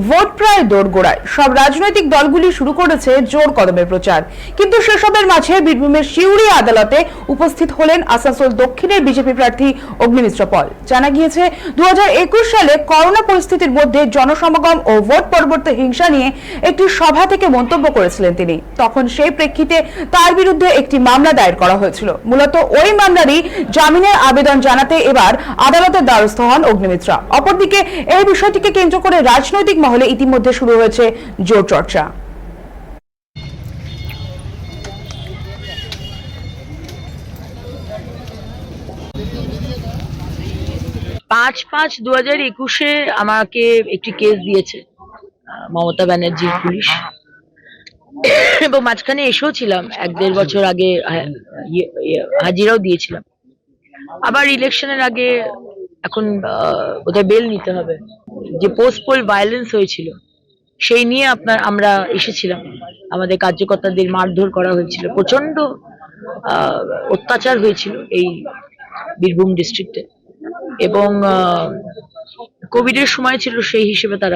Vote প্রায় দোরগোড়ায়, সব রাজনৈতিক দলগুলি শুরু করেছে জোর কদমে প্রচার। কিন্তু সেসবের মাঝে বীরভূমের সিউড়ি আদালতে উপস্থিত হলেন আসানসোল দক্ষিণের বিজেপি প্রার্থী অগ্নিমিত্র পল। জানা গিয়েছে 2021 সালে করোনা পরিস্থিতির মধ্যে জনসমাগম ও ভোট পরবর্তী হিংসা নিয়ে একটি সভা থেকে মন্তব্য করেছিলেন তিনি। তখন সেই প্রেক্ষিতে তার বিরুদ্ধে একটি মামলা দায়ের করা হয়েছিল। মূলত ওই মামলারই জামিনের আবেদন জানাতে এবার আদালতের দ্বারস্থ হন অগ্নিমিত্রা। অপরদিকে এই বিষয়টিকে কেন্দ্র করে রাজনৈতিক মহলে ইতিমধ্যে শুরু হয়েছে জোর চর্চা। 5/5/2021 আমাকে একটি কেস দিয়েছে মমতা ব্যানার্জির পুলিশ, এবং মাঝখানে এসেও ছিলাম 1-1.5 বছর আগে, হাজিরাও দিয়েছিলাম। আবার ইলেকশনের আগে এখন বোধহয় বেল নিতে হবে। যে পোস্ট পোল ভায়োলেন্স হয়েছিল সেই নিয়ে আমরা এসেছিলাম। আমাদের কার্যকর্তাদের মারধর করা হয়েছিল, প্রচন্ড অত্যাচার হয়েছিল এই বীরভূম ডিস্ট্রিক্টে, এবং কোভিড এর সময় ছিল, সেই হিসেবে তারা